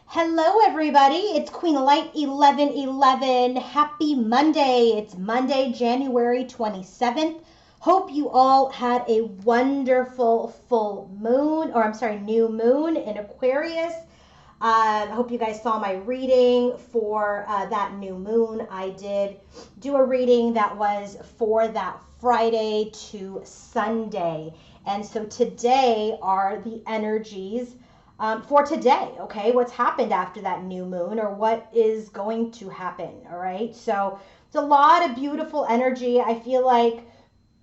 Hello, everybody. It's Queen of Light 1111. Happy Monday. It's Monday, January 27th. Hope you all had a wonderful full moon, or I'm sorry, new moon in Aquarius. I hope you guys saw my reading for that new moon. I did do a reading that was for that Friday to Sunday. And so today are the energies for today, okay? What's happened after that new moon or what is going to happen, all right? So it's a lot of beautiful energy. I feel like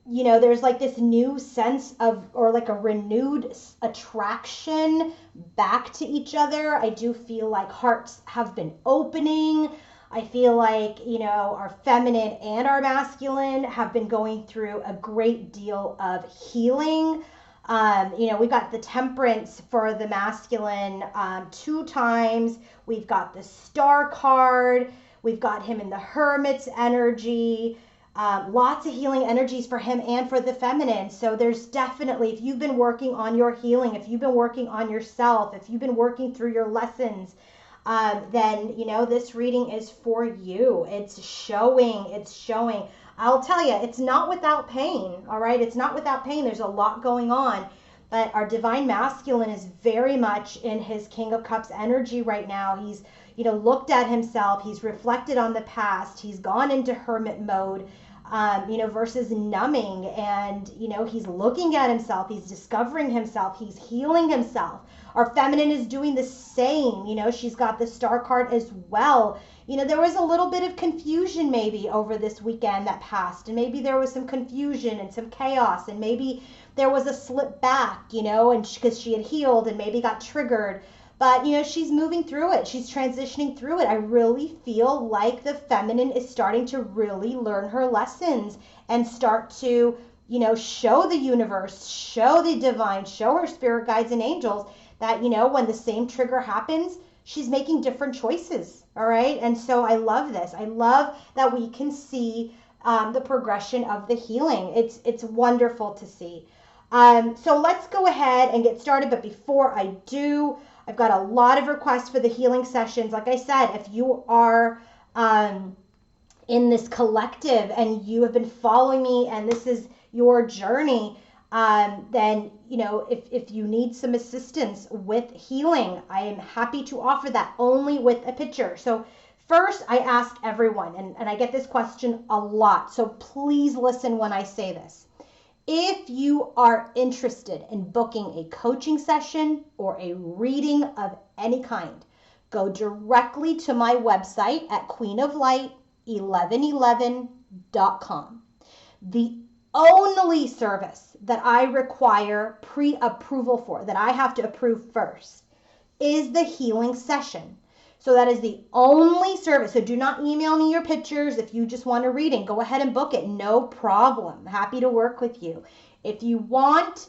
there's like this new sense of, or like a renewed attraction back to each other. I do feel like hearts have been opening. I feel like, our feminine and our masculine have been going through a great deal of healing. We got the temperance for the masculine two times. We've got the star card. We've got him in the hermit's energy. Lots of healing energies for him and for the feminine. So there's definitely, if you've been working on your healing, if you've been working on yourself, if you've been working through your lessons, then, this reading is for you. It's showing. I'll tell you, it's not without pain, all right? It's not without pain. There's a lot going on. But our divine masculine is very much in his King of Cups energy right now. He's, looked at himself. He's reflected on the past. He's gone into hermit mode, versus numbing. And, he's looking at himself. He's discovering himself. He's healing himself. Our feminine is doing the same. She's got the star card as well. There was a little bit of confusion maybe over this weekend that passed, and maybe there was some confusion and some chaos, and maybe there was a slip back, and because she had healed and maybe got triggered. But, she's moving through it. She's transitioning through it. I really feel like the feminine is starting to really learn her lessons and start to, show the universe, show the divine, show her spirit guides and angels that, when the same trigger happens, she's making different choices. All right. And so I love this. I love that we can see the progression of the healing. It's wonderful to see. So let's go ahead and get started. But before I do, I've got a lot of requests for the healing sessions. Like I said, if you are in this collective and you have been following me and this is your journey, then, if you need some assistance with healing, I am happy to offer that only with a picture. So first, I ask everyone, and I get this question a lot, so please listen when I say this. If you are interested in booking a coaching session or a reading of any kind, go directly to my website at queenoflight1111.com. The only service that I require pre-approval for, that I have to approve first, is the healing session. So that is the only service. So do not email me your pictures. If you just want a reading, go ahead and book it. No problem. Happy to work with you. If you want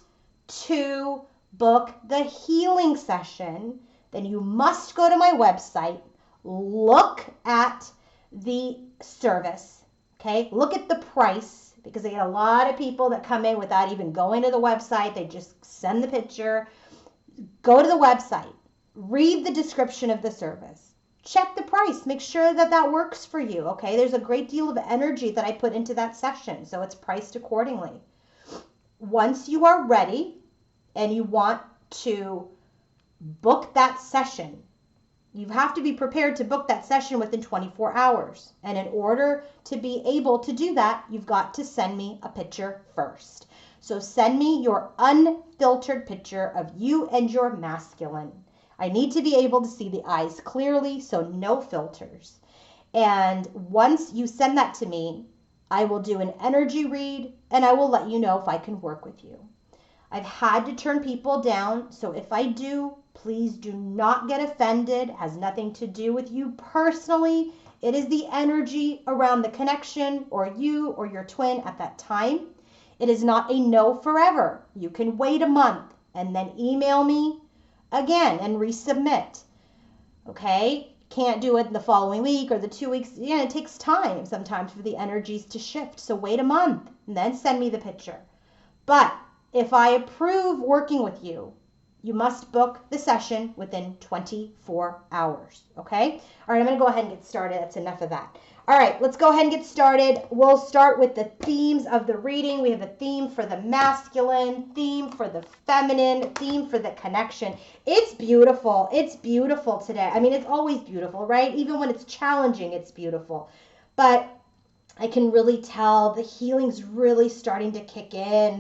to book the healing session, then you must go to my website, look at the service, okay? Look at the price, because I get a lot of people that come in without even going to the website. They just send the picture. Go to the website. Read the description of the service. Check the price. Make sure that that works for you, okay? There's a great deal of energy that I put into that session, so it's priced accordingly. Once you are ready and you want to book that session, you have to be prepared to book that session within 24 hours. And in order to be able to do that, you've got to send me a picture first. So send me your unfiltered picture of you and your masculine. I need to be able to see the eyes clearly, so no filters. And once you send that to me, I will do an energy read and I will let you know if I can work with you. I've had to turn people down, so if I do, please do not get offended. It has nothing to do with you personally. It is the energy around the connection or you or your twin at that time. It is not a no forever. You can wait a month and then email me again and resubmit. Okay? Can't do it the following week or the 2 weeks. It takes time sometimes for the energies to shift. So wait a month and then send me the picture. But if I approve working with you, You must book the session within 24 hours, okay? All right, I'm going to go ahead and get started. That's enough of that. All right, let's go ahead and get started. We'll start with the themes of the reading. We have a theme for the masculine, theme for the feminine, theme for the connection. It's beautiful. It's beautiful today. I mean, it's always beautiful, right? Even when it's challenging, it's beautiful. But I can really tell the healing's really starting to kick in.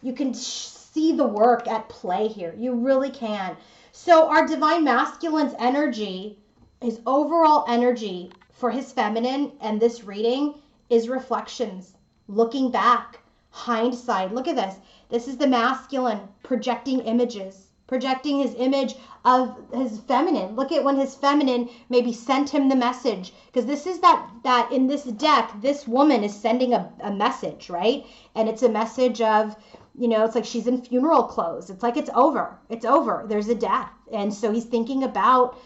You can see the work at play here. You really can. So our divine masculine's energy, his overall energy for his feminine and this reading is reflections, looking back, hindsight. Look at this. This is the masculine projecting images, projecting his image of his feminine. Look at when his feminine maybe sent him the message, because this is that in this deck, this woman is sending a message, right? And it's a message of, it's like she's in funeral clothes. It's like it's over. It's over. There's a death. And so he's thinking about,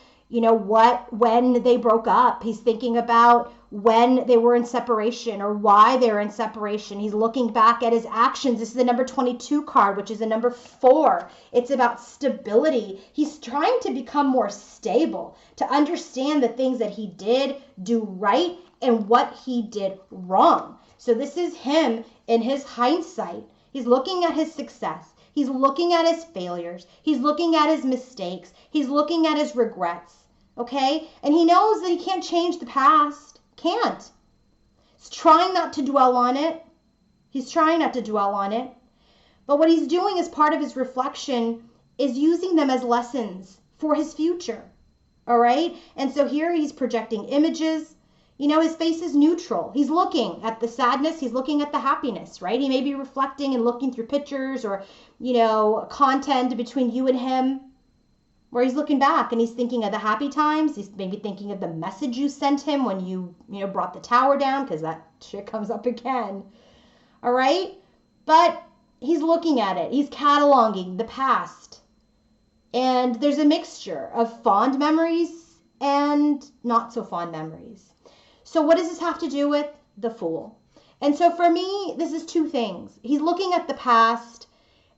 when they broke up. He's thinking about when they were in separation or why they were in separation. He's looking back at his actions. This is the number 22 card, which is a number 4. It's about stability. He's trying to become more stable, to understand the things that he did do right and what he did wrong. So this is him in his hindsight. He's looking at his success. He's looking at his failures. He's looking at his mistakes. He's looking at his regrets. Okay? And he knows that he can't change the past. Can't. He's trying not to dwell on it. He's trying not to dwell on it. But what he's doing as part of his reflection is using them as lessons for his future. All right? And so here he's projecting images. His face is neutral. He's looking at the sadness. He's looking at the happiness, right? He may be reflecting and looking through pictures or, content between you and him, where he's looking back and he's thinking of the happy times. He's maybe thinking of the message you sent him when you brought the tower down, because that shit comes up again. All right? But he's looking at it. He's cataloging the past. And there's a mixture of fond memories and not so fond memories. So what does this have to do with the Fool? And so for me, this is two things. He's looking at the past,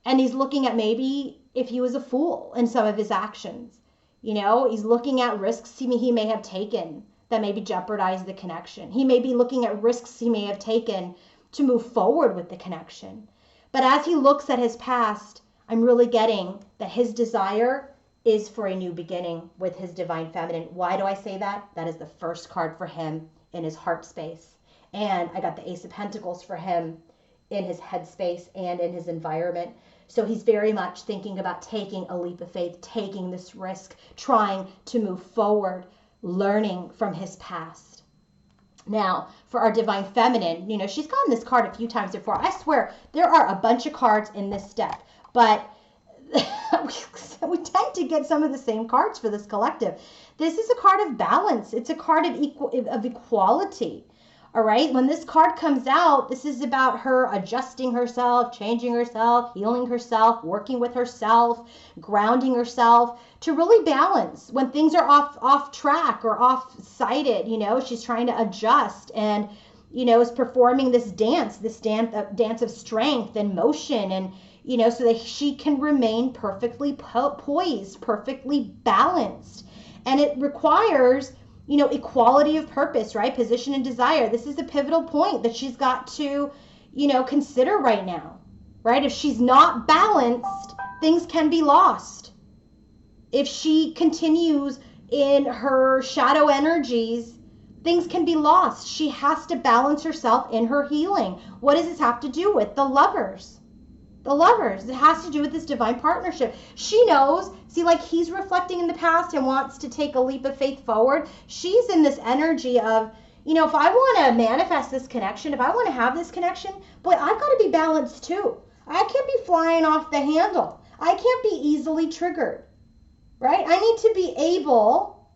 and he's looking at maybe if he was a fool in some of his actions. He's looking at risks he may have taken that maybe jeopardized the connection. He may be looking at risks he may have taken to move forward with the connection. But as he looks at his past, I'm really getting that his desire is for a new beginning with his divine feminine. Why do I say that? That is the first card for him in his heart space. And I got the Ace of Pentacles for him in his headspace and in his environment. So he's very much thinking about taking a leap of faith, taking this risk, trying to move forward, learning from his past. Now, for our divine feminine, she's gotten this card a few times before. I swear, there are a bunch of cards in this deck, but we tend to get some of the same cards for this collective. This is a card of balance. It's a card of equality. All right. When this card comes out, this is about her adjusting herself, changing herself, healing herself, working with herself, grounding herself to really balance when things are off track or off-sided. She's trying to adjust and, is performing this dance of strength and motion and, so that she can remain perfectly poised, perfectly balanced. And it requires, equality of purpose, right? Position and desire. This is a pivotal point that she's got to, consider right now, right? If she's not balanced, things can be lost. If she continues in her shadow energies, things can be lost. She has to balance herself in her healing. What does this have to do with? The Lovers. The Lovers. It has to do with this divine partnership. She knows, like he's reflecting in the past and wants to take a leap of faith forward. She's in this energy of, if I want to manifest this connection, if I want to have this connection, boy, I've got to be balanced too. I can't be flying off the handle. I can't be easily triggered, right? I need to be able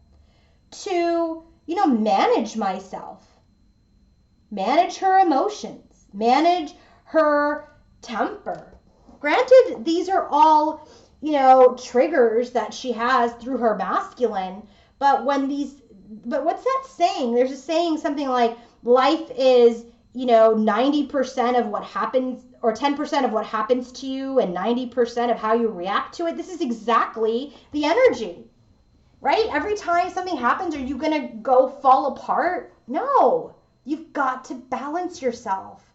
to, manage myself, manage her emotions, manage her temper. Granted, these are all, triggers that she has through her masculine, but what's that saying? There's a saying something like life is 90% of what happens, or 10% of what happens to you and 90% of how you react to it. This is exactly the energy, right? Every time something happens, are you going to go fall apart? No, you've got to balance yourself.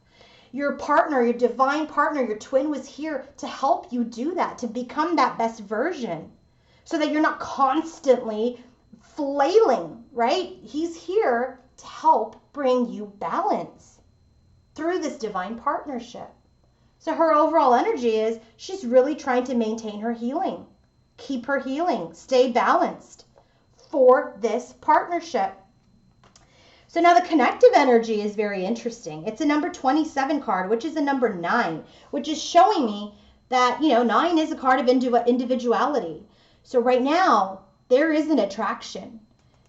Your partner, your divine partner, your twin was here to help you do that, to become that best version so that you're not constantly flailing, right? He's here to help bring you balance through this divine partnership. So her overall energy is she's really trying to maintain her healing, keep her healing, stay balanced for this partnership. So now the connective energy is very interesting. It's a number 27 card, which is a number 9, which is showing me that, 9 is a card of individuality. So right now, there is an attraction.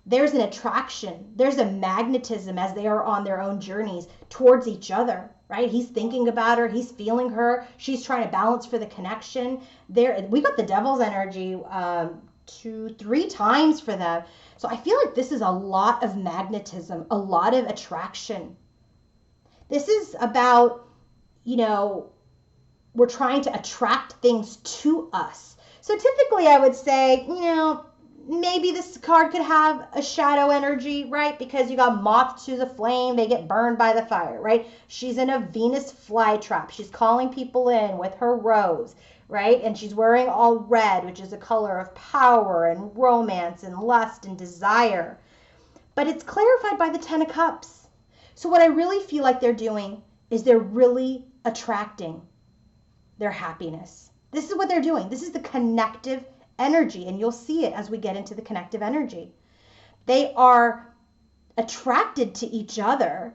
There's an attraction. There's a magnetism as they are on their own journeys towards each other, right? He's thinking about her. He's feeling her. She's trying to balance for the connection. We got the devil's energy 2-3 times for them. So I feel like this is a lot of magnetism, a lot of attraction. This is about, we're trying to attract things to us. So typically I would say, maybe this card could have a shadow energy, right? Because you got moth to the flame, they get burned by the fire, right? She's in a Venus flytrap. She's calling people in with her rose, right? And she's wearing all red, which is a color of power and romance and lust and desire. But it's clarified by the 10 of Cups. So what I really feel like they're doing is they're really attracting their happiness. This is what they're doing. This is the connective energy, and you'll see it as we get into the connective energy. They are attracted to each other.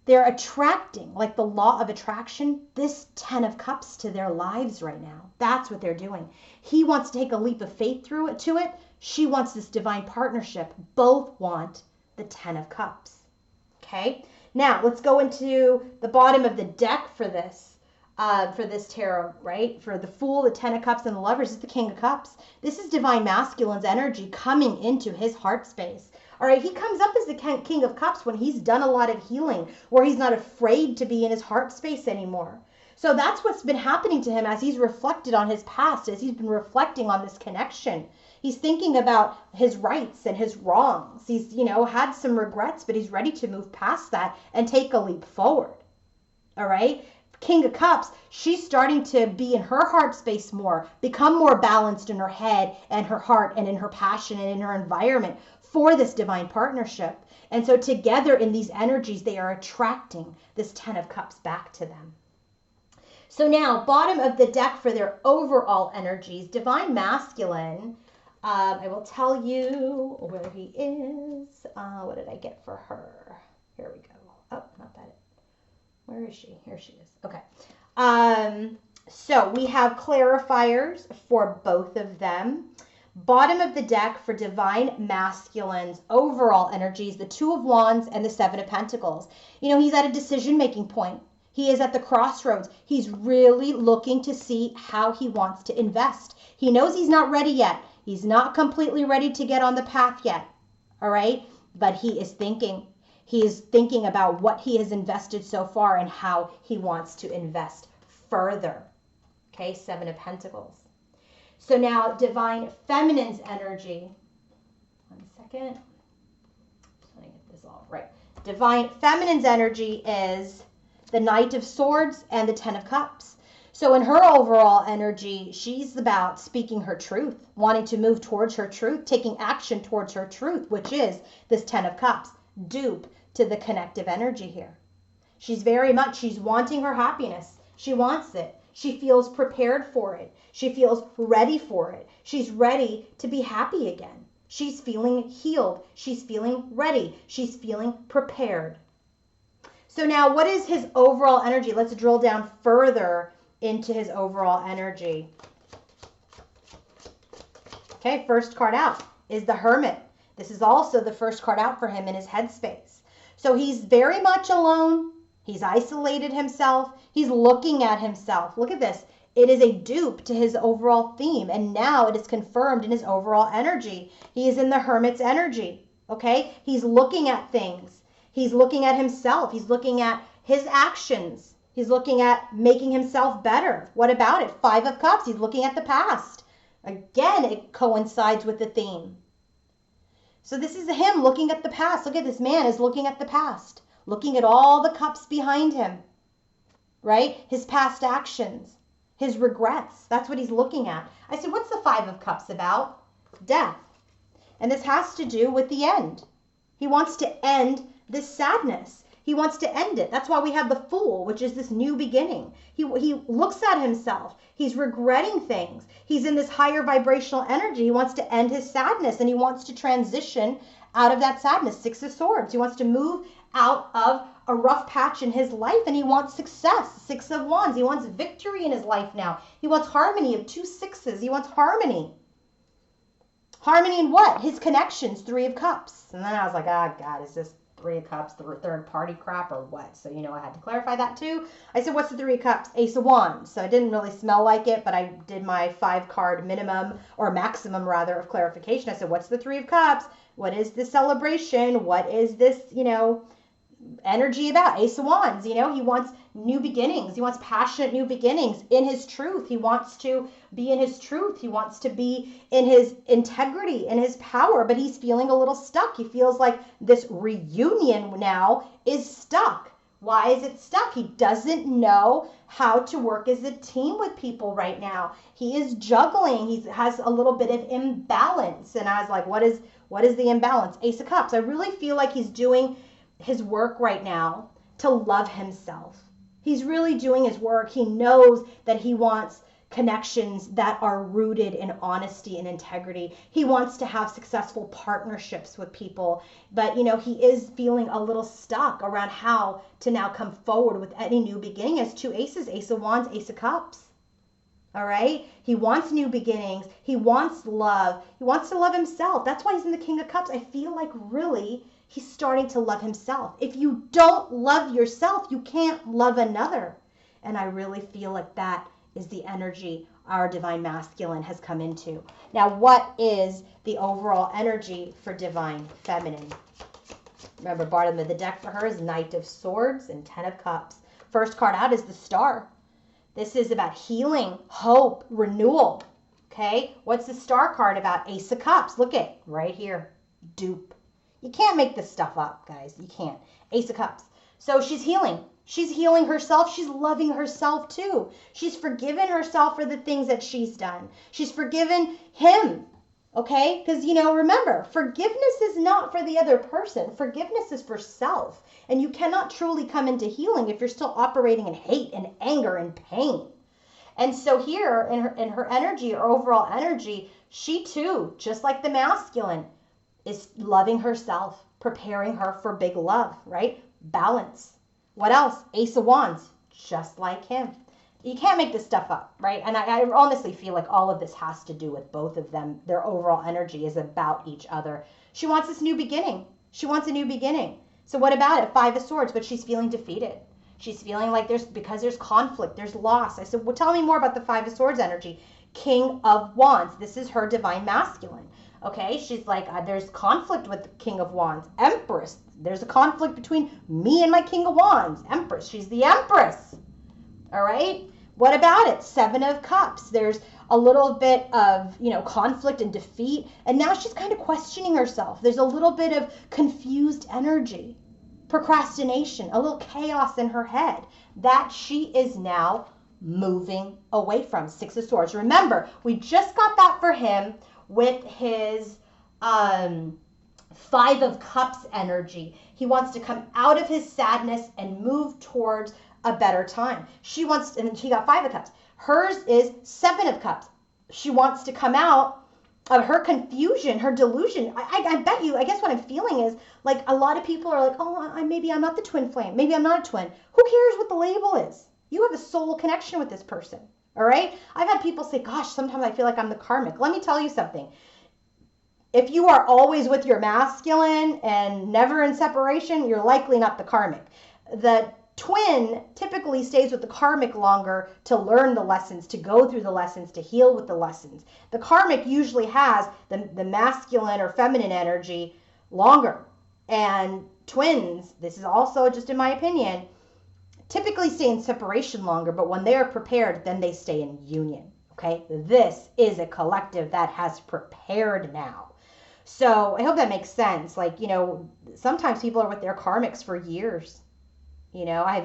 They're attracting, like the law of attraction, this 10 of Cups to their lives right now. That's what they're doing. He wants to take a leap of faith to it. She wants this divine partnership. Both want the 10 of Cups. Okay? Now, let's go into the bottom of the deck for this tarot, right? For the Fool, the 10 of Cups, and the Lovers is the King of Cups. This is divine masculine's energy coming into his heart space. All right, he comes up as the King of Cups when he's done a lot of healing, where he's not afraid to be in his heart space anymore. So that's what's been happening to him as he's reflected on his past, as he's been reflecting on this connection. He's thinking about his rights and his wrongs. He's, had some regrets, but he's ready to move past that and take a leap forward. All right? King of Cups, she's starting to be in her heart space more, become more balanced in her head and her heart and in her passion and in her environment for this divine partnership. And so together in these energies, they are attracting this 10 of Cups back to them. So now, bottom of the deck for their overall energies, divine masculine, I will tell you where he is. What did I get for her? Here we go. Oh, not that. Where is she? Here she is. Okay. So we have clarifiers for both of them. Bottom of the deck for divine masculine's overall energies, the 2 of Wands and the 7 of Pentacles. He's at a decision-making point. He is at the crossroads. He's really looking to see how he wants to invest. He knows he's not ready yet. He's not completely ready to get on the path yet. All right? But he is thinking. He is thinking about what he has invested so far and how he wants to invest further. Okay, 7 of Pentacles. So now divine feminine's energy. 1 second. Just want to get this all right. Divine feminine's energy is the Knight of Swords and the 10 of Cups. So in her overall energy, she's about speaking her truth, wanting to move towards her truth, taking action towards her truth, which is this 10 of Cups, dupe to the connective energy here. She's wanting her happiness. She wants it. She feels prepared for it. She feels ready for it. She's ready to be happy again. She's feeling healed. She's feeling ready. She's feeling prepared. So now what is his overall energy? Let's drill down further into his overall energy. Okay, first card out is the Hermit. This is also the first card out for him in his headspace. So he's very much alone. He's isolated himself. He's looking at himself. Look at this. It is a dupe to his overall theme, and now it is confirmed in his overall energy. He is in the Hermit's energy, okay? He's looking at things. He's looking at himself. He's looking at his actions. He's looking at making himself better. What about it? Five of Cups. He's looking at the past. Again, it coincides with the theme. So this is him looking at the past. Look at this man is looking at the past, looking at all the cups behind him, right? His past actions, his regrets. That's what he's looking at. I said, what's the Five of Cups about? Death. And this has to do with the end. He wants to end this sadness. He wants to end it. That's why we have the Fool, which is this new beginning. He looks at himself. He's regretting things. He's in this higher vibrational energy. He wants to end his sadness, and he wants to transition out of that sadness. Six of Swords. He wants to move out of a rough patch in his life, and he wants success. Six of Wands. He wants victory in his life now. He wants harmony of two sixes. He wants harmony. Harmony in what? His connections. Three of Cups. And then I was like, oh, God, is this Three of Cups, the third party crap or what? So, I had to clarify that too. I said, what's the Three of Cups? Ace of Wands. So it didn't really smell like it, but I did my 5-card minimum or maximum rather of clarification. I said, what's the Three of Cups? What is this celebration? What is this, energy about? Ace of Wands, he wants new beginnings. He wants passionate new beginnings in his truth. He wants to be in his truth. He wants to be in his integrity, in his power, but he's feeling a little stuck. He feels like this reunion now is stuck. Why is it stuck? He doesn't know how to work as a team with people right now. He is juggling. He has a little bit of imbalance. And I was like, what is the imbalance? Ace of Cups. I really feel like he's doing his work right now to love himself. He's really doing his work. He knows that he wants connections that are rooted in honesty and integrity. He wants to have successful partnerships with people, but he is feeling a little stuck around how to now come forward with any new beginning. As two aces, Ace of Wands, Ace of Cups. All right? He wants new beginnings. He wants love. He wants to love himself. That's why he's in the King of Cups. I feel like really he's starting to love himself. If you don't love yourself, you can't love another. And I really feel like that is the energy our Divine Masculine has come into. Now, what is the overall energy for Divine Feminine? Remember, bottom of the deck for her is Knight of Swords and 10 of Cups. First card out is the Star. This is about healing, hope, renewal. Okay? What's the Star card about? Ace of Cups. Look at right here. Dupe. You can't make this stuff up, guys. You can't. Ace of Cups. So she's healing. She's healing herself. She's loving herself too. She's forgiven herself for the things that she's done. She's forgiven him. Okay? Because, remember, forgiveness is not for the other person. Forgiveness is for self. And you cannot truly come into healing if you're still operating in hate and anger and pain. And so here, in her energy, or overall energy, she too, just like the masculine, is loving herself, preparing her for big love, right? Balance. What else? Ace of Wands, just like him. You can't make this stuff up, right? And I honestly feel like all of this has to do with both of them. Their overall energy is about each other. She wants this new beginning. She wants a new beginning. So what about it? Five of Swords, but she's feeling defeated. She's feeling like because there's conflict, there's loss. I said, well, tell me more about the Five of Swords energy. King of Wands. This is her Divine Masculine. Okay, she's like, there's conflict with the King of Wands. Empress. There's a conflict between me and my King of Wands. Empress. She's the Empress. All right. What about it? Seven of Cups. There's a little bit of, conflict and defeat. And now she's kind of questioning herself. There's a little bit of confused energy, procrastination, a little chaos in her head that she is now moving away from. Six of Swords. Remember, we just got that for him with his Five of Cups energy. He wants to come out of his sadness and move towards a better time. She wants, and she got Five of Cups. Hers is Seven of Cups. She wants to come out of her confusion, her delusion. I bet you, I guess what I'm feeling is like a lot of people are like, oh, maybe I'm not the twin flame. Maybe I'm not a twin. Who cares what the label is? You have a soul connection with this person. All right. I've had people say, gosh, sometimes I feel like I'm the karmic. Let me tell you something. If you are always with your masculine and never in separation, you're likely not the karmic. The twin typically stays with the karmic longer to learn the lessons, to go through the lessons, to heal with the lessons. The karmic usually has the masculine or feminine energy longer. And twins, this is also just in my opinion, typically stay in separation longer, but when they are prepared, then they stay in union. Okay, this is a collective that has prepared now. So I hope that makes sense. Like, sometimes people are with their karmics for years. I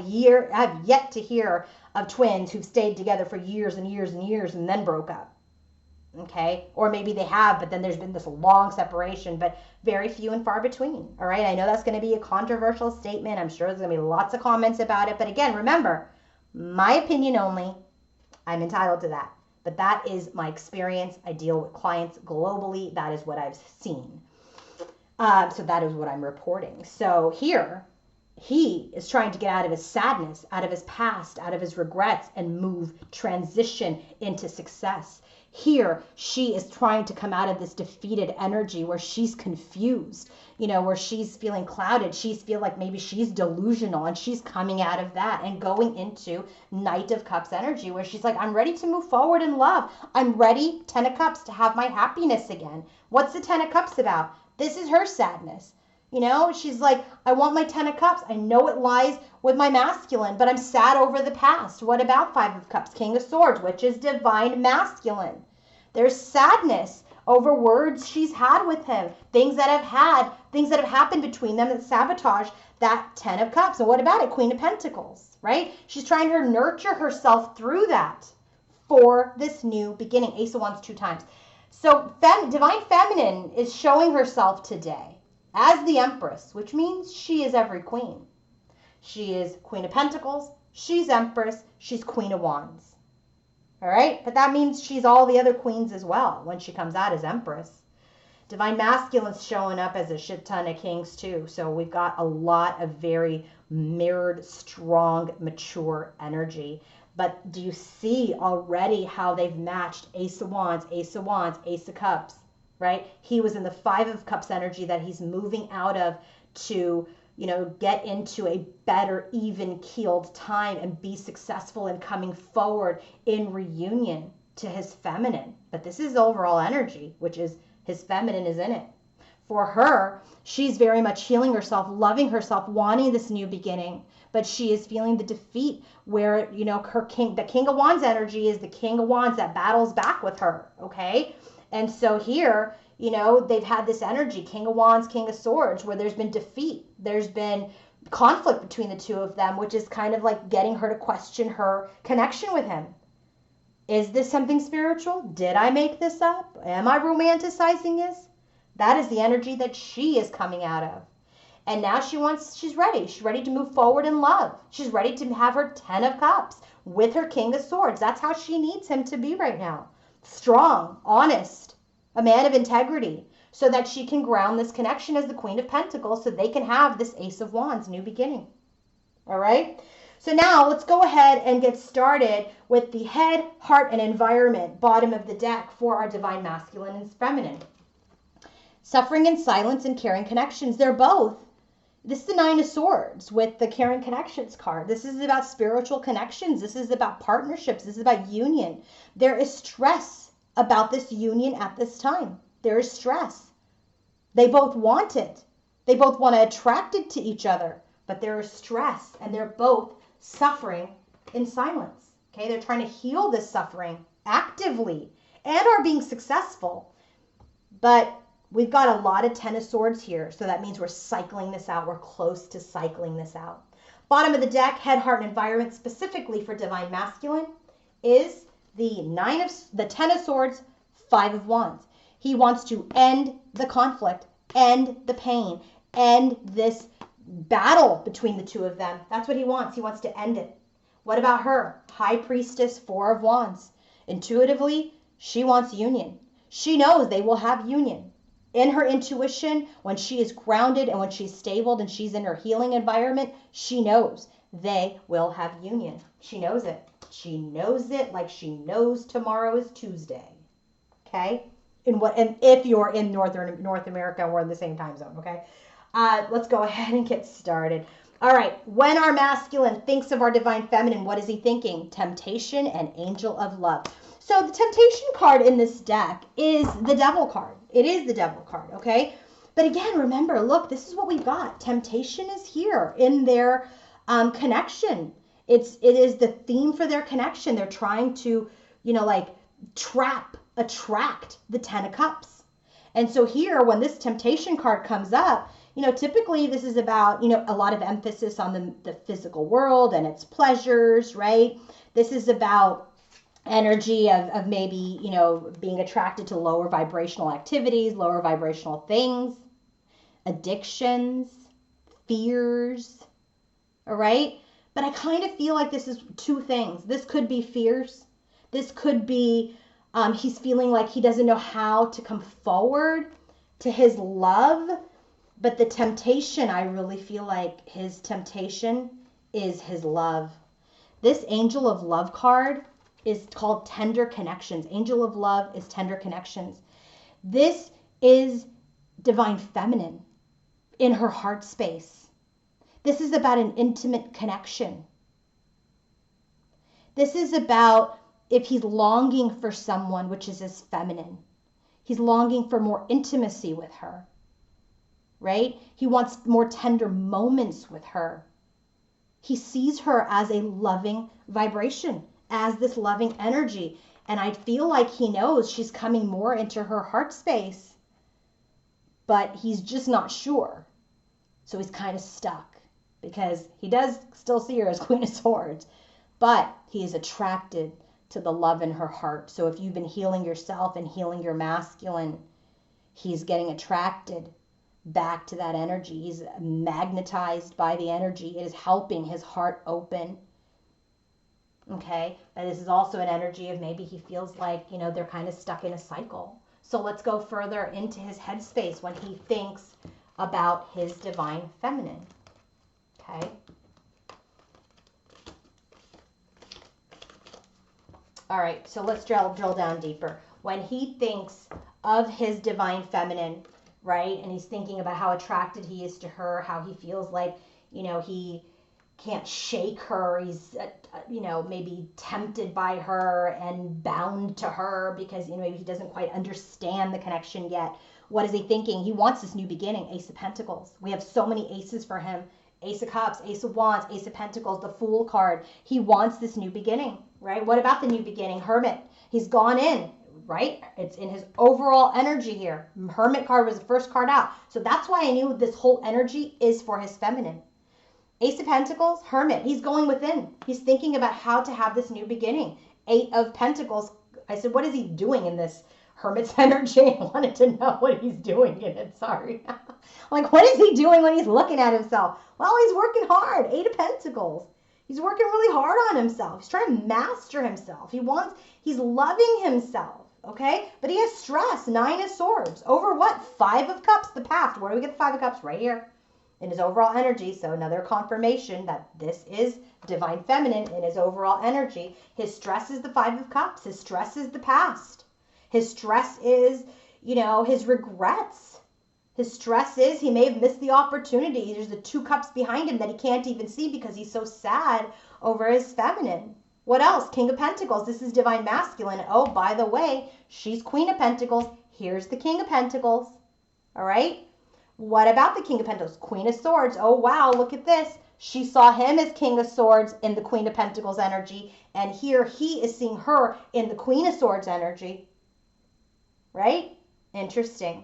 have yet to hear of twins who've stayed together for years and years and years and then broke up. Okay, or maybe they have, but then there's been this long separation, but very few and far between. All right, I know that's going to be a controversial statement. I'm sure there's going to be lots of comments about it, but again, remember, my opinion only. I'm entitled to that. But that is my experience. I deal with clients globally. That is what I've seen. So that is what I'm reporting. So here, he is trying to get out of his sadness, out of his past, out of his regrets, and transition into success. Here, she is trying to come out of this defeated energy where she's confused, where she's feeling clouded. She's feel like maybe she's delusional, and she's coming out of that and going into Knight of Cups energy where she's like, I'm ready to move forward in love. I'm ready, 10 of Cups, to have my happiness again. What's the 10 of Cups about? This is her sadness. She's like, I want my 10 of Cups. I know it lies with my masculine, but I'm sad over the past. What about 5 of Cups, King of Swords, which is divine masculine? There's sadness over words she's had with him, things that have happened between them that sabotage that 10 of Cups. And what about it? Queen of Pentacles, right? She's trying to nurture herself through that for this new beginning. Ace of Wands 2 times. So divine feminine is showing herself today as the Empress, which means she is every queen. She is Queen of Pentacles, she's Empress, she's Queen of Wands. All right, but that means she's all the other queens as well when she comes out as Empress. Divine Masculine's showing up as a shit ton of kings too. So we've got a lot of very mirrored, strong, mature energy. But do you see already how they've matched Ace of Wands, Ace of Wands, Ace of Cups, right? He was in the 5 of Cups energy that he's moving out of to get into a better, even-keeled time and be successful in coming forward in reunion to his feminine. But this is overall energy, which is his feminine is in it. For her, she's very much healing herself, loving herself, wanting this new beginning. But she is feeling the defeat where, the King of Wands energy is the King of Wands that battles back with her, okay? And so here, they've had this energy, King of Wands, King of Swords, where there's been defeat. There's been conflict between the two of them, which is kind of like getting her to question her connection with him. Is this something spiritual? Did I make this up? Am I romanticizing this? That is the energy that she is coming out of. And now she's ready. She's ready to move forward in love. She's ready to have her 10 of Cups with her King of Swords. That's how she needs him to be right now. Strong, honest, a man of integrity, so that she can ground this connection as the Queen of Pentacles so they can have this Ace of Wands, new beginning. All right? So now let's go ahead and get started with the head, heart, and environment, bottom of the deck for our divine masculine and feminine. Suffering in silence and caring connections. They're both. This is the 9 of Swords with the caring connections card. This is about spiritual connections. This is about partnerships. This is about union. There is stress about this union at this time. There is stress. They both want it. They both want to attract it to each other, but there is stress and they're both suffering in silence. Okay, they're trying to heal this suffering actively and are being successful. But we've got a lot of 10 of Swords here, so that means we're cycling this out. We're close to cycling this out. Bottom of the deck, head, heart, and environment, specifically for divine masculine, is the 10 of Swords, 5 of Wands. He wants to end the conflict, end the pain, end this battle between the two of them. That's what he wants. He wants to end it. What about her? High Priestess, 4 of Wands. Intuitively, she wants union. She knows they will have union. In her intuition, when she is grounded and when she's stable and she's in her healing environment, she knows they will have union. She knows it. She knows it like she knows tomorrow is Tuesday. Okay? And if you're in North America, we're in the same time zone. Okay? Let's go ahead and get started. All right. When our masculine thinks of our divine feminine, what is he thinking? Temptation and angel of love. So the temptation card in this deck is the devil card. It is the devil card, okay? But again, remember, look, this is what we've got. Temptation is here in their connection. It is the theme for their connection. They're trying to, like attract the Ten of Cups. And so here, when this temptation card comes up, typically this is about, a lot of emphasis on the physical world and its pleasures, right? This is about energy of maybe, being attracted to lower vibrational activities, lower vibrational things, addictions, fears, all right? But I kind of feel like this is two things. This could be fears. This could be he's feeling like he doesn't know how to come forward to his love. But the temptation, I really feel like his temptation is his love. This Angel of Love card is called Tender Connections. Angel of Love is Tender Connections. This is divine feminine in her heart space. This is about an intimate connection. This is about if he's longing for someone, which is his feminine. He's longing for more intimacy with her, right? He wants more tender moments with her. He sees her as a loving vibration, as this loving energy. And I feel like he knows she's coming more into her heart space, but he's just not sure. So he's kind of stuck because he does still see her as Queen of Swords, but he is attracted to the love in her heart. So if you've been healing yourself and healing your masculine, he's getting attracted back to that energy. He's magnetized by the energy. It is helping his heart open. Okay, but this is also an energy of maybe he feels like, they're kind of stuck in a cycle. So let's go further into his headspace when he thinks about his divine feminine. Okay. All right, so let's drill down deeper. When he thinks of his divine feminine, right, and he's thinking about how attracted he is to her, how he feels like, he can't shake her, he's, maybe tempted by her and bound to her because, maybe he doesn't quite understand the connection yet. What is he thinking? He wants this new beginning, Ace of Pentacles. We have so many aces for him. Ace of Cups, Ace of Wands, Ace of Pentacles, the Fool card. He wants this new beginning, right? What about the new beginning? Hermit. He's gone in, right? It's in his overall energy here. Hermit card was the first card out. So that's why I knew this whole energy is for his feminine. Ace of Pentacles, Hermit. He's going within. He's thinking about how to have this new beginning. Eight of Pentacles. I said, what is he doing in this Hermit's energy? I wanted to know what he's doing in it. Sorry. Like, what is he doing when he's looking at himself? Well, he's working hard. Eight of Pentacles. He's working really hard on himself. He's trying to master himself. He's loving himself, okay? But he has stress. Nine of Swords. Over what? Five of Cups, the past. Where do we get the Five of Cups? Right here in his overall energy. So another confirmation that this is divine feminine in his overall energy. His stress is the Five of Cups. His stress is the past. His stress is, his regrets. His stress is he may have missed the opportunity. There's the Two Cups behind him that he can't even see because he's so sad over his feminine. What else? King of Pentacles. This is divine masculine. Oh, by the way, she's Queen of Pentacles. Here's the King of Pentacles. All right? What about the King of Pentacles? Queen of Swords. Oh, wow, look at this. She saw him as King of Swords in the Queen of Pentacles energy. And here he is seeing her in the Queen of Swords energy. Right? Interesting.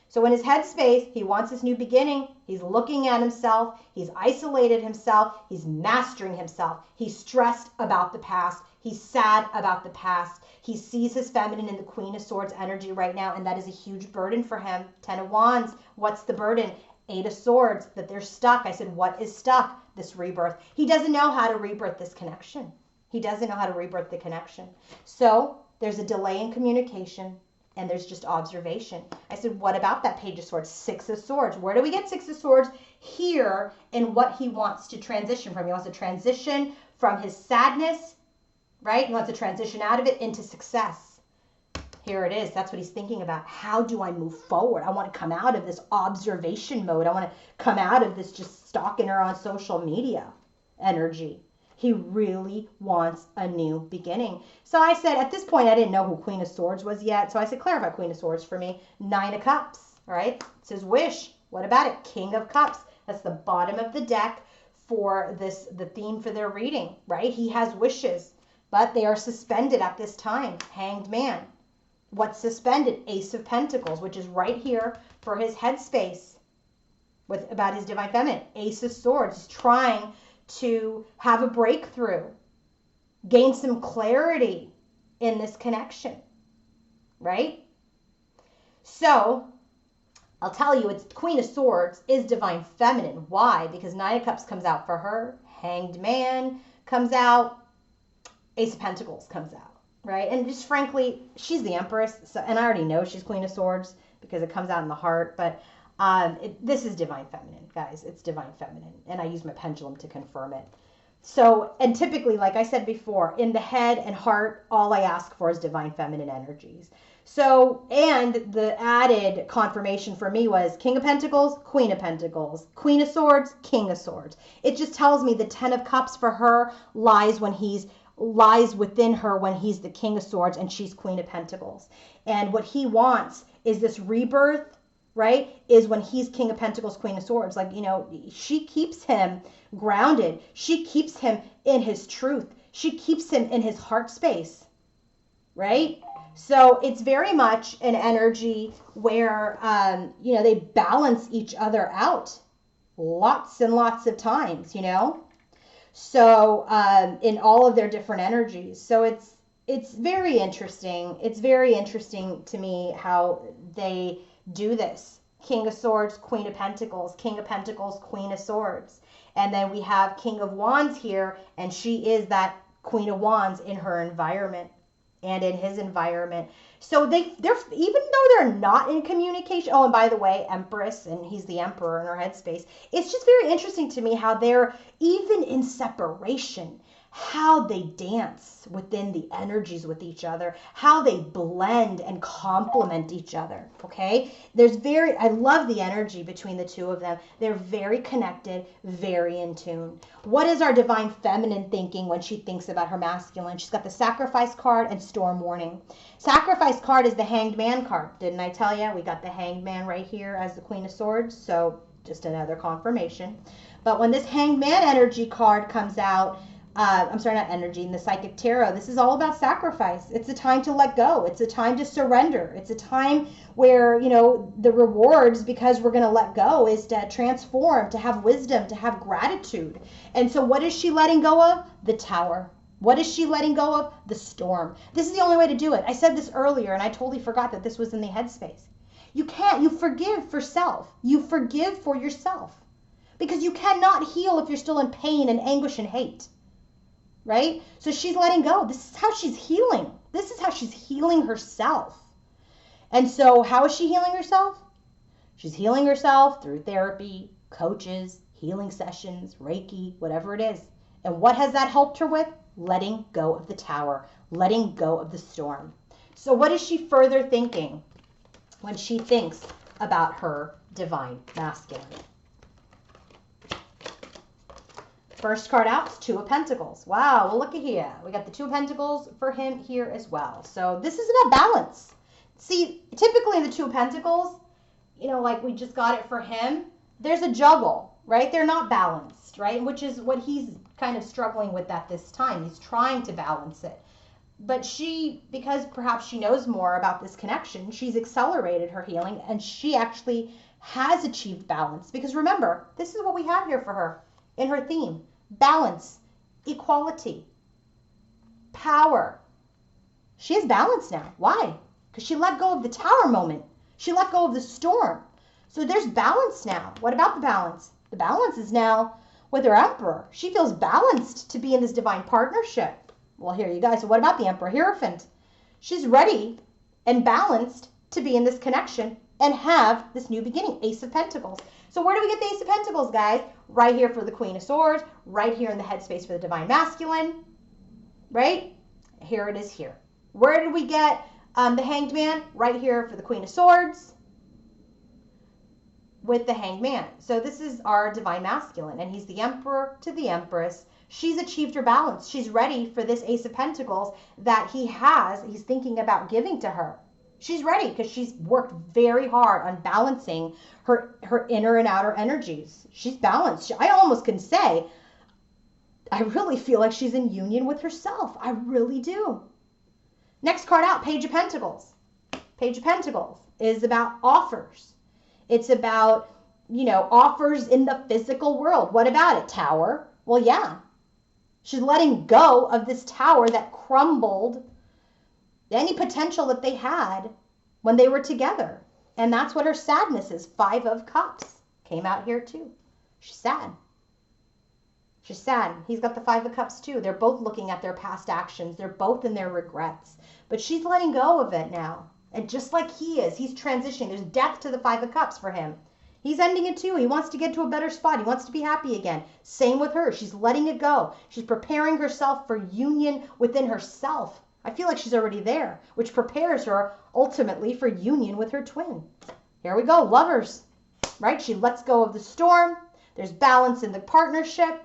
So in his headspace, he wants this new beginning. He's looking at himself. He's isolated himself. He's mastering himself. He's stressed about the past. He's sad about the past. He sees his feminine in the Queen of Swords energy right now, and that is a huge burden for him. Ten of Wands. What's the burden? Eight of Swords, that they're stuck. I said, what is stuck? This rebirth. He doesn't know how to rebirth this connection. He doesn't know how to rebirth the connection. So there's a delay in communication. And there's just observation. I said, what about that Page of Swords? Six of Swords. Where do we get Six of Swords? Here in what he wants to transition from. He wants to transition from his sadness, right? He wants to transition out of it into success. Here it is. That's what he's thinking about. How do I move forward? I want to come out of this observation mode. I want to come out of this just stalking her on social media energy. He really wants a new beginning. So I said, at this point, I didn't know who Queen of Swords was yet. So I said, clarify Queen of Swords for me. Nine of Cups. All right, it says wish. What about it? King of Cups. That's the bottom of the deck for this, the theme for their reading, right? He has wishes, but they are suspended at this time. Hanged Man. What's suspended? Ace of Pentacles, which is right here for his headspace with about his divine feminine. Ace of Swords. He's trying to have a breakthrough, gain some clarity in this connection, right? So I'll tell you, it's Queen of Swords is divine feminine. Why? Because Nine of Cups comes out for her. Hanged Man comes out. Ace of Pentacles comes out, right? And just frankly, she's the Empress. So, and I already know she's Queen of Swords because it comes out in the heart. But this is divine feminine, guys. It's divine feminine. And I use my pendulum to confirm it. So, and typically, like I said before, in the head and heart, all I ask for is divine feminine energies. So, and the added confirmation for me was King of Pentacles, Queen of Pentacles, Queen of Swords, King of Swords. It just tells me the Ten of Cups for her lies within her when he's the King of Swords and she's Queen of Pentacles. And what he wants is this rebirth, right? Is when he's King of Pentacles, Queen of Swords. Like, you know, she keeps him grounded. She keeps him in his truth. She keeps him in his heart space, right? So it's very much an energy where, you know, they balance each other out lots and lots of times, you know? So in all of their different energies. So it's very interesting. It's very interesting to me how they do this. King of Swords, Queen of Pentacles, King of Pentacles, Queen of Swords. And then we have King of Wands here, and she is that Queen of Wands in her environment and in his environment. So they're, even though they're not in communication, oh, and by the way, Empress, and he's the Emperor in her headspace, it's just very interesting to me how they're, even in separation, how they dance within the energies with each other, how they blend and complement each other, okay? I love the energy between the two of them. They're very connected, very in tune. What is our divine feminine thinking when she thinks about her masculine? She's got the Sacrifice card and Storm Warning. Sacrifice card is the Hanged Man card. Didn't I tell you? We got the Hanged Man right here as the Queen of Swords, so just another confirmation. But when this Hanged Man energy card comes out, I'm sorry, not energy, in the Psychic Tarot, this is all about sacrifice. It's a time to let go. It's a time to surrender. It's a time where, you know, the rewards, because we're going to let go, is to transform, to have wisdom, to have gratitude. And so what is she letting go of? The Tower. What is she letting go of? The Storm. This is the only way to do it. I said this earlier, and I totally forgot that this was in the headspace. You can't. You forgive for self. You forgive for yourself. Because you cannot heal if you're still in pain and anguish and hate. Right? So she's letting go. This is how she's healing. This is how she's healing herself. And so how is she healing herself? She's healing herself through therapy, coaches, healing sessions, Reiki, whatever it is. And what has that helped her with? Letting go of the Tower, letting go of the storm. So what is she further thinking when she thinks about her divine masculine? First card out is Two of Pentacles. Wow, well, look at here. We got the Two of Pentacles for him here as well. So this is about balance. See, typically the Two of Pentacles, you know, like we just got it for him, there's a juggle, right? They're not balanced, right? Which is what he's kind of struggling with at this time. He's trying to balance it. But she, because perhaps she knows more about this connection, she's accelerated her healing, and she actually has achieved balance. Because remember, this is what we have here for her in her theme. Balance, equality, power. She has balance now. Why? Because she let go of the Tower moment. She let go of the storm. So there's balance now. What about the balance? The balance is now with her Emperor. She feels balanced to be in this divine partnership. Well, here you guys. So what about the Emperor Hierophant? She's ready and balanced to be in this connection and have this new beginning. Ace of Pentacles. So where do we get the Ace of Pentacles, guys? Right here for the Queen of Swords, right here in the headspace for the Divine Masculine, right? Here it is here. Where did we get the Hanged Man? Right here for the Queen of Swords with the Hanged Man. So this is our Divine Masculine, and he's the Emperor to the Empress. She's achieved her balance. She's ready for this Ace of Pentacles that he's thinking about giving to her. She's ready because she's worked very hard on balancing her inner and outer energies. She's balanced. I almost can say, I really feel like she's in union with herself. I really do. Next card out, Page of Pentacles. Page of Pentacles is about offers. It's about, offers in the physical world. What about it? Tower. Well, yeah. She's letting go of this tower that crumbled any potential that they had when they were together. And that's what her sadness is. 5 of Cups came out here too. She's sad. She's sad. He's got the 5 of Cups too. They're both looking at their past actions. They're both in their regrets. But she's letting go of it now. And just like he is, he's transitioning. There's death to the 5 of Cups for him. He's ending it too. He wants to get to a better spot. He wants to be happy again. Same with her. She's letting it go. She's preparing herself for union within herself. I feel like she's already there, which prepares her ultimately for union with her twin. Here we go, Lovers, right? She lets go of the storm. There's balance in the partnership.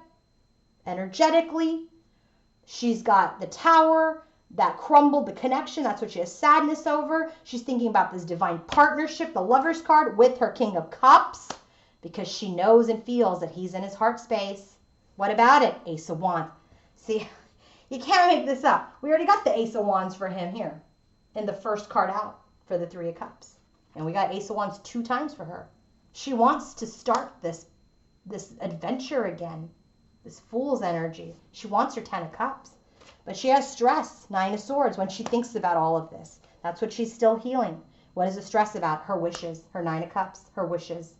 Energetically, she's got the tower that crumbled, the connection. That's what she has sadness over. She's thinking about this divine partnership, the Lovers card, with her King of Cups, because she knows and feels that he's in his heart space. What about it? Ace of Wands. See, you can't make this up. We already got the Ace of Wands for him here in the first card out for the 3 of Cups. And we got Ace of Wands 2 times for her. She wants to start this adventure again, this Fool's energy. She wants her 10 of Cups. But she has stress, 9 of Swords, when she thinks about all of this. That's what she's still healing. What is the stress about? Her wishes, her 9 of Cups, her wishes.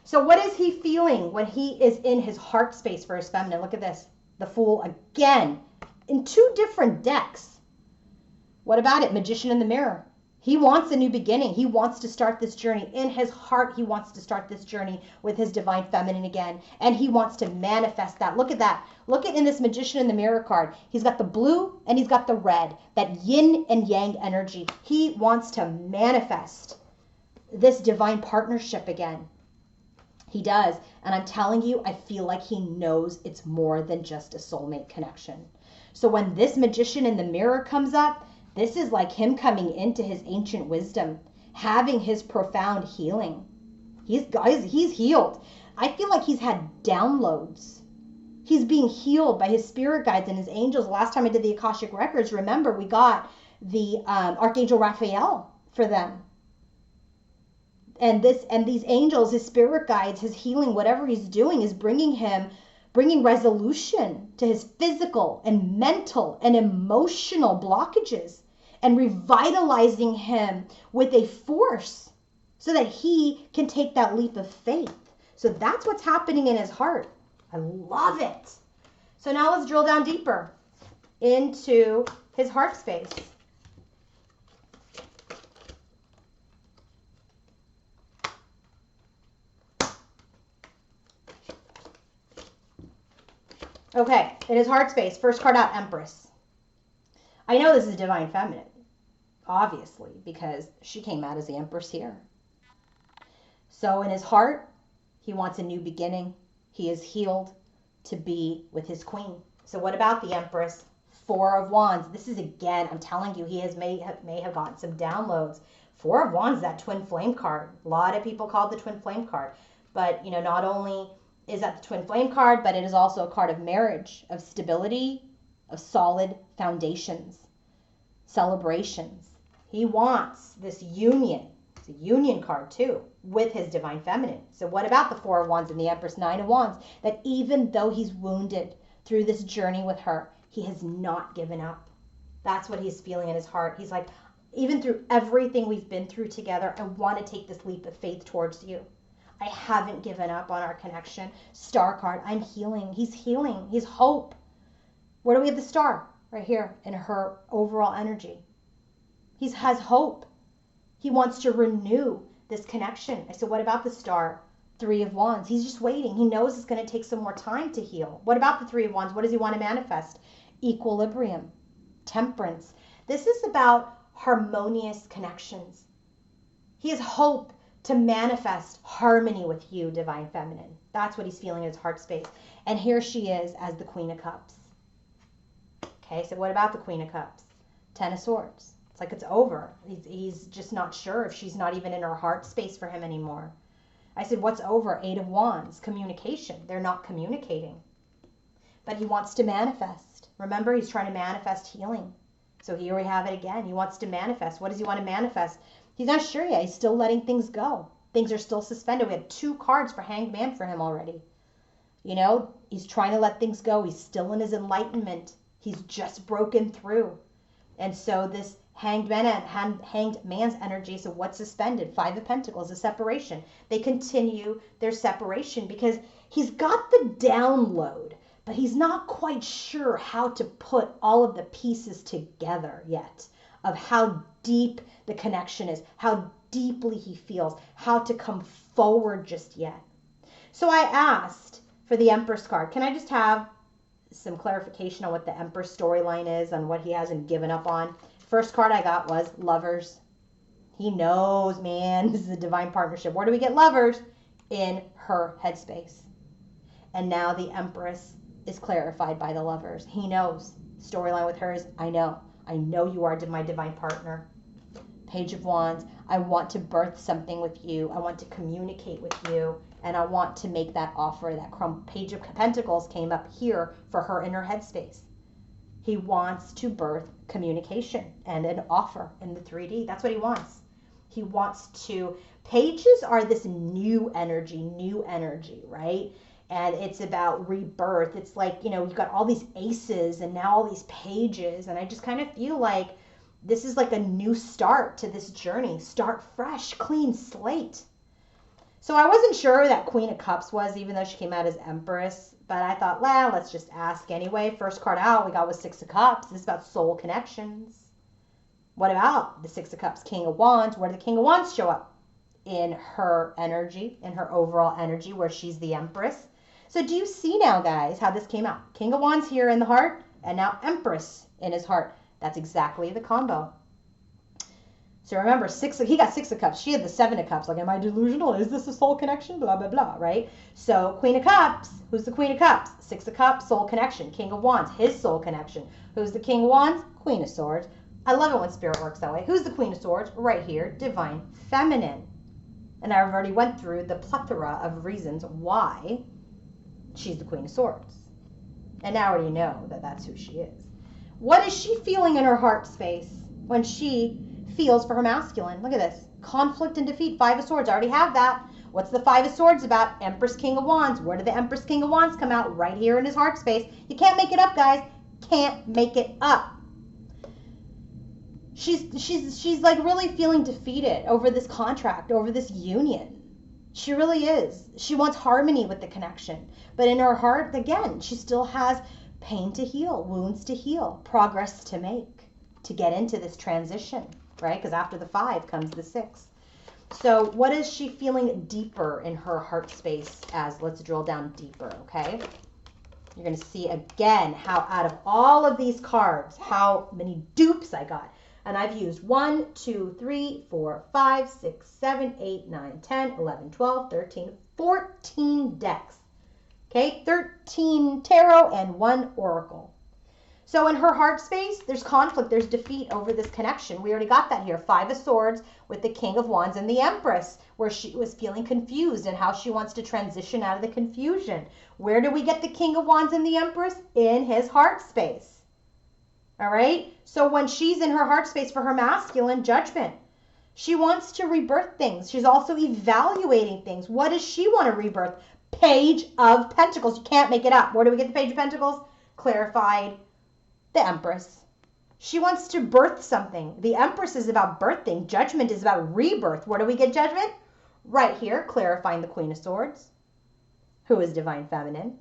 So what is he feeling when he is in his heart space for his feminine? Look at this. The Fool again in 2 different decks. What about it? Magician in the Mirror. He wants a new beginning. He wants to start this journey. In his heart, he wants to start this journey with his divine feminine again. And he wants to manifest that. Look at that. Look at in this Magician in the Mirror card. He's got the blue and he's got the red. That yin and yang energy. He wants to manifest this divine partnership again. He does. And I'm telling you, I feel like he knows it's more than just a soulmate connection. So when this Magician in the Mirror comes up, this is like him coming into his ancient wisdom, having his profound healing. He's healed. I feel like he's had downloads. He's being healed by his spirit guides and his angels. Last time I did the Akashic Records, remember, we got the Archangel Raphael for them. And these angels, his spirit guides, his healing, whatever he's doing is bringing resolution to his physical and mental and emotional blockages and revitalizing him with a force so that he can take that leap of faith. So that's what's happening in his heart. I love it. So now let's drill down deeper into his heart space. Okay, in his heart space, first card out, Empress. I know this is divine feminine, obviously, because she came out as the Empress here. So in his heart, he wants a new beginning. He is healed to be with his queen. So what about the Empress? 4 of Wands. This is, again, I'm telling you, he may have gotten some downloads. 4 of Wands, that twin flame card. A lot of people call it the twin flame card. But, not only is that the twin flame card, but it is also a card of marriage, of stability, of solid foundations, celebrations. He wants this union. It's a union card too, with his divine feminine. So what about the 4 of Wands and the Empress, 9 of Wands? That even though he's wounded through this journey with her, he has not given up. That's what he's feeling in his heart. He's like, even through everything we've been through together, I want to take this leap of faith towards you. I haven't given up on our connection. Star card, I'm healing. He's healing. He's hope. Where do we have the star? Right here in her overall energy. He has hope. He wants to renew this connection. I said, what about the star? 3 of Wands. He's just waiting. He knows it's going to take some more time to heal. What about the 3 of Wands? What does he want to manifest? Equilibrium, temperance. This is about harmonious connections. He has hope to manifest harmony with you, divine feminine. That's what he's feeling in his heart space. And here she is as the Queen of Cups. Okay, so what about the Queen of Cups? 10 of Swords. It's like it's over. He's just not sure if she's not even in her heart space for him anymore. I said, what's over? 8 of Wands, communication. They're not communicating. But he wants to manifest. Remember, he's trying to manifest healing. So here we have it again. He wants to manifest. What does he want to manifest? He's not sure yet. He's still letting things go. Things are still suspended. We have 2 cards for Hanged Man for him already. You know, he's trying to let things go. He's still in his enlightenment. He's just broken through. And so this Hanged Man's energy, so what's suspended? 5 of Pentacles, a separation. They continue their separation because he's got the download, but he's not quite sure how to put all of the pieces together yet of how deep the connection is, how deeply he feels, how to come forward just yet. So I asked for the Empress card. Can I just have some clarification on what the Empress storyline is, on what he hasn't given up on? First card I got was Lovers. He knows, man, this is a divine partnership. Where do we get Lovers? In her headspace. And now the Empress is clarified by the Lovers. He knows. Storyline with her is, I know you are my divine partner. Page of Wands. I want to birth something with you. I want to communicate with you. And I want to make that offer. That Page of Pentacles came up here for her in her headspace. He wants to birth communication and an offer in the 3D. That's what he wants. He wants to, pages are this new energy, right? And it's about rebirth. It's like, you know, you've got all these aces and now all these pages. And I just kind of feel like this is like a new start to this journey. Start fresh, clean slate. So I wasn't sure that Queen of Cups was, even though she came out as Empress. But I thought, well, let's just ask anyway. First card out we got was 6 of Cups. This is about soul connections. What about the 6 of Cups? King of Wands. Where did the King of Wands show up? In her energy, in her overall energy, where she's the Empress. So do you see now, guys, how this came out? King of Wands here in the heart, and now Empress in his heart. That's exactly the combo. So remember, he got 6 of Cups. She had the 7 of Cups. Like, am I delusional? Is this a soul connection? Blah, blah, blah, right? So Queen of Cups. Who's the Queen of Cups? 6 of Cups, soul connection. King of Wands, his soul connection. Who's the King of Wands? Queen of Swords. I love it when Spirit works that way. Who's the Queen of Swords? Right here, Divine Feminine. And I've already went through the plethora of reasons why she's the Queen of Swords. And now I already know that that's who she is. What is she feeling in her heart space when she feels for her masculine? Look at this. Conflict and defeat. 5 of Swords. I already have that. What's the 5 of Swords about? Empress, King of Wands. Where did the Empress, King of Wands come out? Right here in his heart space. You can't make it up, guys. Can't make it up. She's like really feeling defeated over this contract, over this union. She really is. She wants harmony with the connection. But in her heart, again, she still has pain to heal, wounds to heal, progress to make, to get into this transition, right? Because after the 5 comes the 6. So what is she feeling deeper in her heart space as? Let's drill down deeper, okay? You're going to see again how out of all of these cards, how many dupes I got. And I've used 1, 2, 3, 4, 5, 6, 7, 8, 9, 10, 11, 12, 13, 14 decks. Okay, 13 tarot and 1 oracle. So in her heart space, there's conflict, there's defeat over this connection. We already got that here. 5 of Swords with the King of Wands and the Empress, where she was feeling confused and how she wants to transition out of the confusion. Where do we get the King of Wands and the Empress? In his heart space. All right? So when she's in her heart space for her masculine, Judgment. She wants to rebirth things. She's also evaluating things. What does she want to rebirth? Page of Pentacles. You can't make it up. Where do we get the Page of Pentacles? Clarified. The Empress. She wants to birth something. The Empress is about birthing. Judgment is about rebirth. Where do we get Judgment? Right here, clarifying the Queen of Swords, who is Divine Feminine.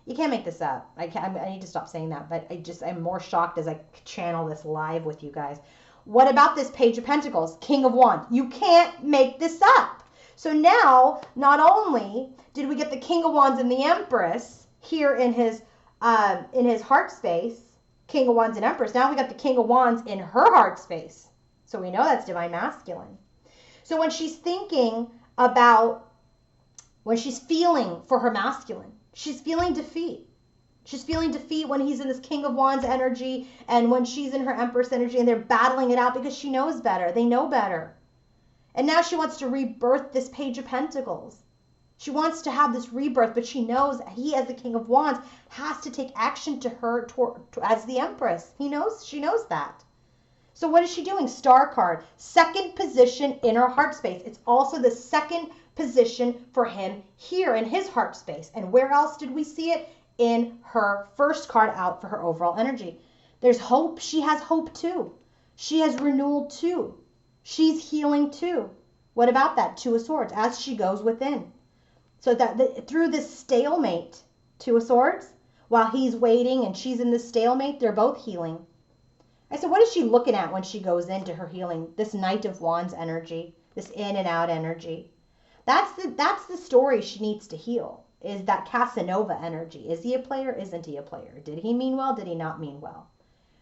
You can't make this up. I need to stop saying that, but I'm more shocked as I channel this live with you guys. What about this Page of Pentacles? King of Wands. You can't make this up. So now, not only did we get the King of Wands and the Empress here in his heart space, King of Wands and Empress, now we got the King of Wands in her heart space. So we know that's Divine Masculine. So when she's thinking about, when she's feeling for her masculine, she's feeling defeat. She's feeling defeat when he's in this King of Wands energy and when she's in her Empress energy, and they're battling it out because she knows better. They know better. And now she wants to rebirth this Page of Pentacles. She wants to have this rebirth, but she knows he, as the King of Wands, has to take action to her as the Empress. She knows that. So what is she doing? Star card, second position in her heart space. It's also the second position for him here in his heart space. And where else did we see it? In her first card out for her overall energy. There's hope. She has hope too. She has renewal too. She's healing too. What about that? Two of Swords as she goes within. So that through this stalemate, Two of Swords, while he's waiting and she's in this stalemate, they're both healing. I said, what is she looking at when she goes into her healing? This Knight of Wands energy, this in and out energy. That's the story she needs to heal, is that Casanova energy. Is he a player? Isn't he a player? Did he mean well? Did he not mean well?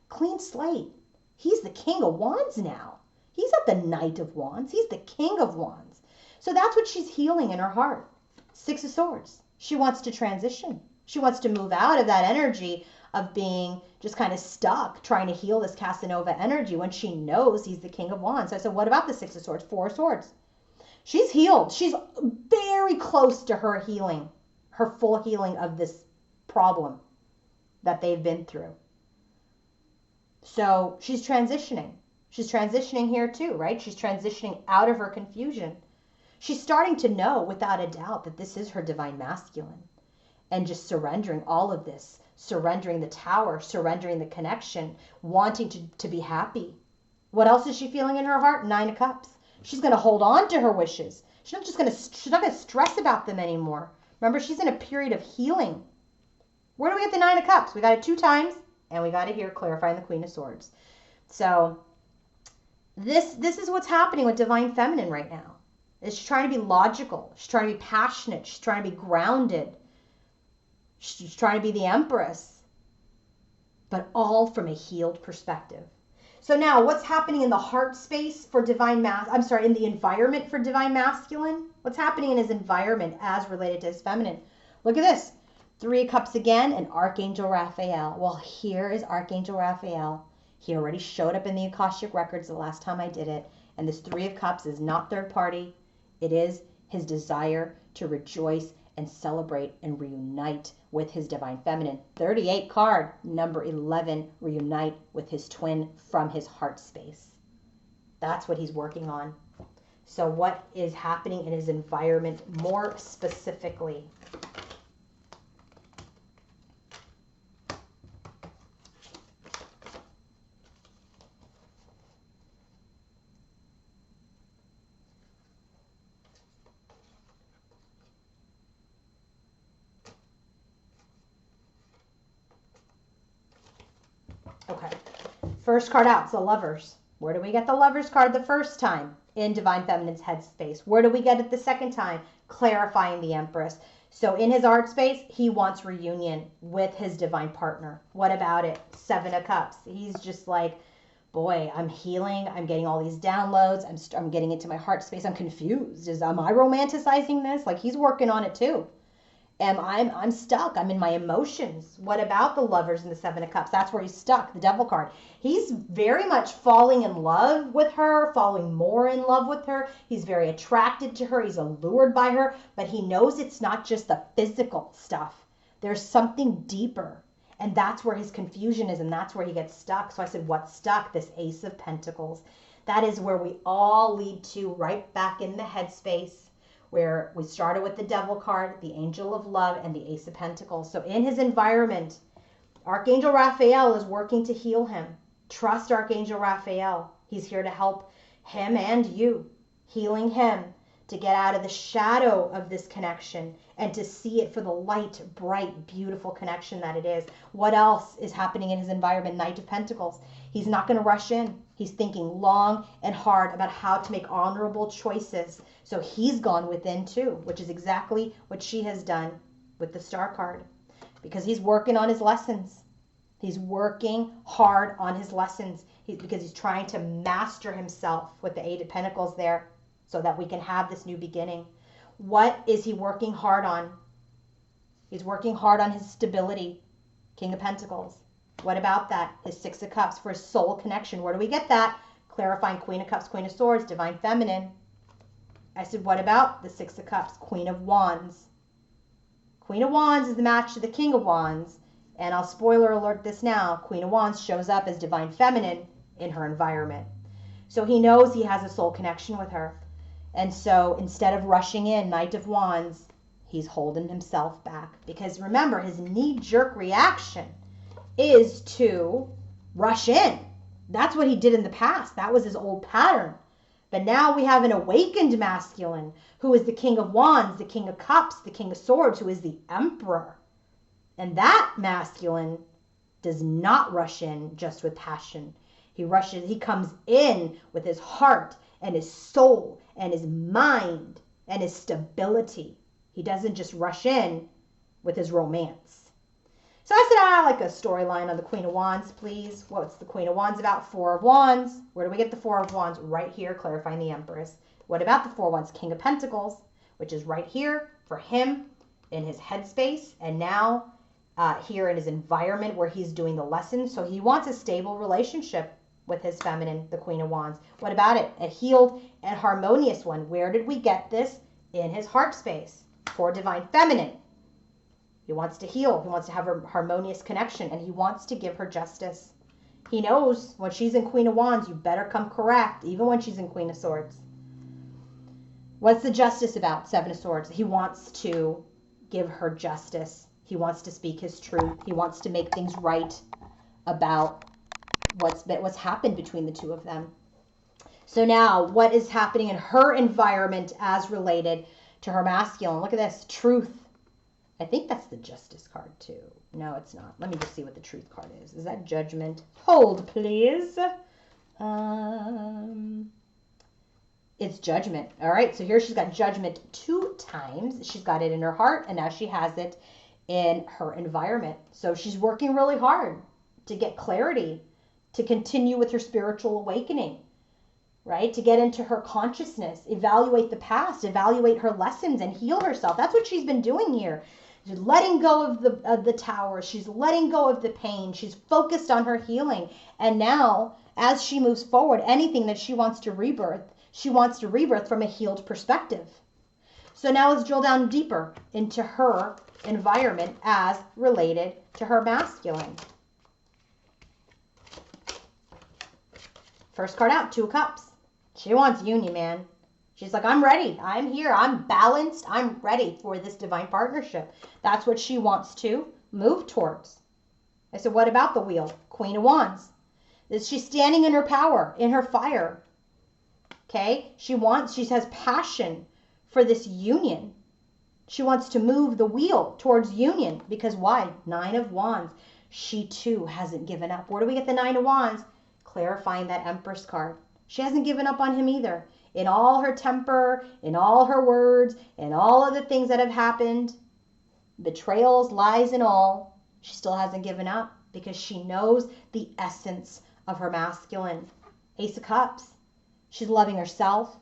Clean slate. He's the King of Wands now. He's not the Knight of Wands. He's the King of Wands. So that's what she's healing in her heart. Six of Swords. She wants to transition. She wants to move out of that energy of being just kind of stuck trying to heal this Casanova energy when she knows he's the King of Wands. So I said, what about the Six of Swords? Four of Swords. She's healed. She's very close to her healing, her full healing of this problem that they've been through. So she's transitioning. She's transitioning here too, right? She's transitioning out of her confusion. She's starting to know without a doubt that this is her divine masculine, and just surrendering all of this, surrendering the Tower, surrendering the connection, wanting to be happy. What else is she feeling in her heart? Nine of Cups. She's going to hold on to her wishes. She's not going to stress about them anymore. Remember, she's in a period of healing. Where do we get the Nine of Cups? We got it 2 times, and we got it here clarifying the Queen of Swords. So this is what's happening with Divine Feminine right now. She's trying to be logical. She's trying to be passionate. She's trying to be grounded. She's trying to be the Empress, but all from a healed perspective. So now what's happening in the heart space for in the environment for Divine Masculine? What's happening in his environment as related to his feminine? Look at this. 3 of Cups again, and Archangel Raphael. Well, here is Archangel Raphael. He already showed up in the Akashic Records the last time I did it. And this 3 of Cups is not third party. It is his desire to rejoice and celebrate and reunite with his Divine Feminine. 38 card, number 11, reunite with his twin from his heart space. That's what he's working on. So what is happening in his environment more specifically? Okay, first card out, so Lovers. Where do we get the Lovers card the first time? In Divine Feminine's headspace. Where do we get it the second time? Clarifying the Empress. So in his art space, he wants reunion with his divine partner. What about it? 7 of Cups. He's just like, boy, I'm healing. I'm getting all these downloads. I'm getting into my heart space. I'm confused. Am I romanticizing this? Like, he's working on it too. I'm stuck. I'm in my emotions. What about the Lovers in the 7 of Cups? That's where he's stuck, the Devil card. He's very much falling in love with her, falling more in love with her. He's very attracted to her. He's allured by her, but he knows it's not just the physical stuff. There's something deeper, and that's where his confusion is, and that's where he gets stuck. So I said, what's stuck? This Ace of Pentacles. That is where we all lead to, right back in the headspace, where we started with the Devil card, the Angel of Love, and the Ace of Pentacles. So in his environment, Archangel Raphael is working to heal him. Trust Archangel Raphael. He's here to help him and you, healing him to get out of the shadow of this connection and to see it for the light, bright, beautiful connection that it is. What else is happening in his environment? Knight of Pentacles. He's not going to rush in. He's thinking long and hard about how to make honorable choices. So he's gone within too, which is exactly what she has done with the Star card, because he's working on his lessons. He's working hard on his lessons because he's trying to master himself with the 8 of Pentacles there so that we can have this new beginning. What is he working hard on? He's working hard on his stability. King of Pentacles. What about that? His Six of Cups for soul connection. Where do we get that? Clarifying Queen of Cups, Queen of Swords, Divine Feminine. I said, what about the Six of Cups? Queen of Wands. Queen of Wands is the match to the King of Wands. And I'll spoiler alert this now. Queen of Wands shows up as Divine Feminine in her environment. So he knows he has a soul connection with her. And so instead of rushing in, Knight of Wands, he's holding himself back. Because remember, his knee-jerk reaction is to rush in. That's what he did in the past. That was his old pattern. But now we have an awakened masculine who is the King of Wands, the King of Cups, the King of Swords, who is the Emperor. And that masculine does not rush in just with passion. He comes in with his heart and his soul and his mind and his stability. He doesn't just rush in with his romance. So I said, I like a storyline on the Queen of Wands, please. What's the Queen of Wands about? Four of Wands. Where do we get the Four of Wands? Right here, clarifying the Empress. What about the Four of Wands? King of Pentacles, which is right here for him in his headspace. And now here in his environment where he's doing the lessons. So he wants a stable relationship with his feminine, the Queen of Wands. What about it? A healed and harmonious one. Where did we get this? In his heart space for Divine Feminine. He wants to heal. He wants to have a harmonious connection, and he wants to give her justice. He knows when she's in Queen of Wands, you better come correct, even when she's in Queen of Swords. What's the justice about? Seven of Swords. He wants to give her justice. He wants to speak his truth. He wants to make things right about what's happened between the two of them. So now, what is happening in her environment as related to her masculine? Look at this. Truth. I think that's the Justice card too. No, it's not. Let me just see what the Truth card is. Is that Judgment? Hold, please. It's Judgment. All right, so here she's got Judgment 2 times. She's got it in her heart, and now she has it in her environment. So she's working really hard to get clarity, to continue with her spiritual awakening, right? To get into her consciousness, evaluate the past, evaluate her lessons, and heal herself. That's what she's been doing here. She's letting go of the tower. She's letting go of the pain. She's focused on her healing. And now, as she moves forward, anything that she wants to rebirth from a healed perspective. So now let's drill down deeper into her environment as related to her masculine. First card out, Two of Cups. She wants union, man. She's like, I'm ready. I'm here. I'm balanced. I'm ready for this divine partnership. That's what she wants to move towards. I said, what about the wheel? Queen of Wands. She's standing in her power, in her fire. Okay? She has passion for this union. She wants to move the wheel towards union. Because why? Nine of Wands. She too hasn't given up. Where do we get the Nine of Wands? Clarifying that Empress card. She hasn't given up on him either. In all her temper, in all her words, in all of the things that have happened, betrayals, lies, and all, she still hasn't given up because she knows the essence of her masculine. Ace of Cups. She's loving herself.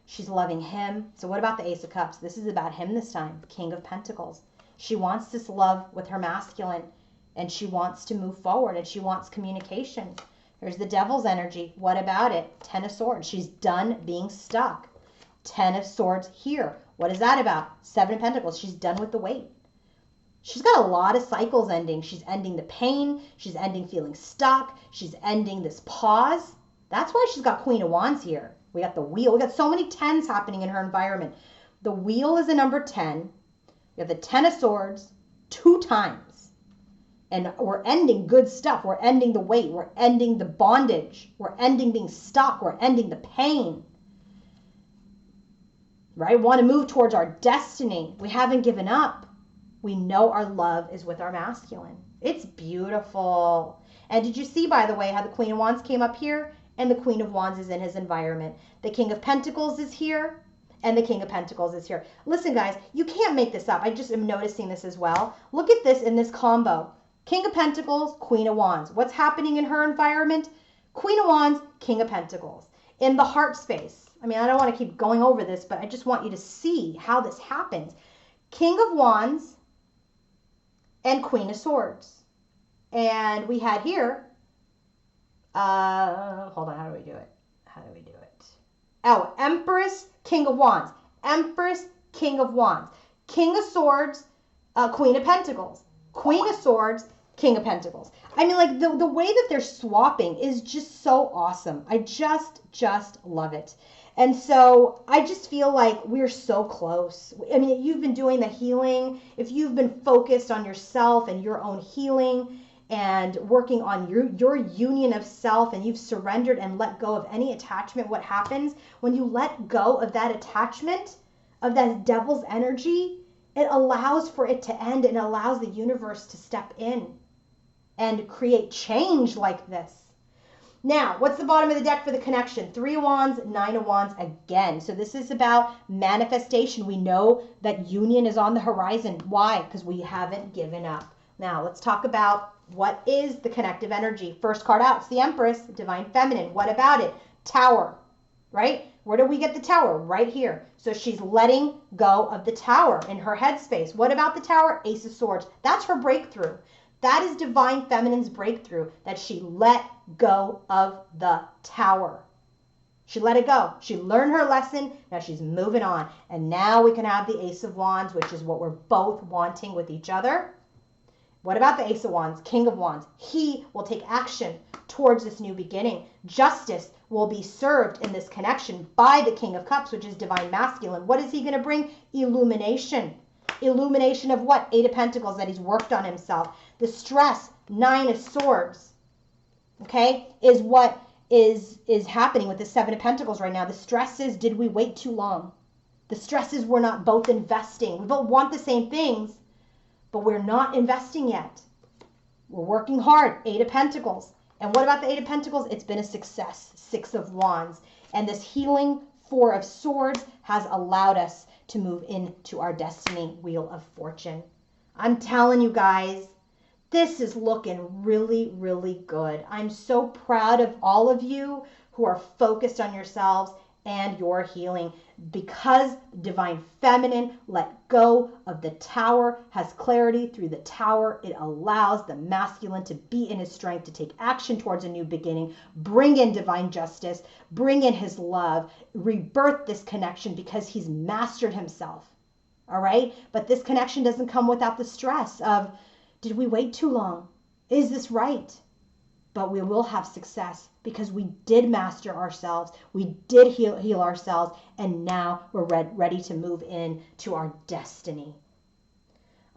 She's loving him. So what about the Ace of Cups? This is about him this time. King of Pentacles. She wants this love with her masculine, and she wants to move forward, and she wants communication. There's the Devil's energy. What about it? Ten of Swords. She's done being stuck. Ten of Swords here. What is that about? Seven of Pentacles. She's done with the weight. She's got a lot of cycles ending. She's ending the pain. She's ending feeling stuck. She's ending this pause. That's why she's got Queen of Wands here. We got the wheel. We got so many tens happening in her environment. The wheel is a number 10. We have the Ten of Swords 2 times. And we're ending good stuff. We're ending the weight. We're ending the bondage. We're ending being stuck. We're ending the pain. Right? We want to move towards our destiny. We haven't given up. We know our love is with our masculine. It's beautiful. And did you see, by the way, how the Queen of Wands came up here? And the Queen of Wands is in his environment. The King of Pentacles is here. And the King of Pentacles is here. Listen, guys, you can't make this up. I just am noticing this as well. Look at this in this combo. King of Pentacles, Queen of Wands. What's happening in her environment? Queen of Wands, King of Pentacles. In the heart space. I mean, I don't want to keep going over this, but I just want you to see how this happens. King of Wands and Queen of Swords. And we had here, hold on, how do we do it? Oh, Empress, King of Wands. Empress, King of Wands. King of Swords, Queen of Pentacles. Queen of Swords, King of Pentacles. I mean, like, the way that they're swapping is just so awesome. I just love it. And so I just feel like we're so close. I mean, you've been doing the healing. If you've been focused on yourself and your own healing and working on your union of self, and you've surrendered and let go of any attachment, what happens when you let go of that attachment, of that devil's energy? It allows for it to end and allows the universe to step in and create change like this. Now, what's the bottom of the deck for the connection? 3 of Wands, 9 of Wands again. So this is about manifestation. We know that union is on the horizon. Why? Because we haven't given up. Now, let's talk about what is the connective energy. First card out, it's the Empress, Divine Feminine. What about it? Tower, right? Where do we get the Tower? Right here. So she's letting go of the Tower in her headspace. What about the Tower? Ace of Swords. That's her breakthrough. That is Divine Feminine's breakthrough, that she let go of the Tower. She let it go. She learned her lesson. Now she's moving on. And now we can have the Ace of Wands, which is what we're both wanting with each other. What about the Ace of Wands, King of Wands? He will take action towards this new beginning. Justice will be served in this connection by the King of Cups, which is Divine Masculine. What is he going to bring? Illumination. Illumination of what? 8 of Pentacles, that he's worked on himself. The stress, 9 of Swords, okay, is what is happening with the 7 of Pentacles right now. The stress is, did we wait too long? The stress is we're not both investing. We both want the same things, but we're not investing yet. We're working hard. 8 of Pentacles. And what about the 8 of Pentacles? It's been a success. 6 of Wands. And this healing 4 of Swords has allowed us to move into our destiny wheel of fortune. I'm telling you guys, this is looking really, really good. I'm so proud of all of you who are focused on yourselves and your healing, because Divine Feminine let go of the Tower, has clarity through the Tower. It allows the masculine to be in his strength, to take action towards a new beginning, bring in divine justice, bring in his love, rebirth this connection because he's mastered himself. All right? But this connection doesn't come without the stress of, did we wait too long? Is this right? But we will have success because we did master ourselves. We did heal ourselves. And now we're ready to move in to our destiny.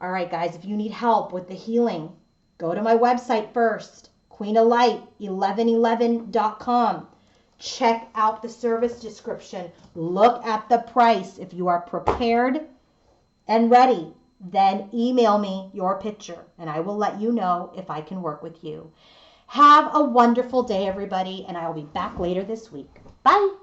All right, guys, if you need help with the healing, go to my website first, queenoflight1111.com. Check out the service description. Look at the price. If you are prepared and ready, then email me your picture and I will let you know if I can work with you. Have a wonderful day, everybody, and I will be back later this week. Bye.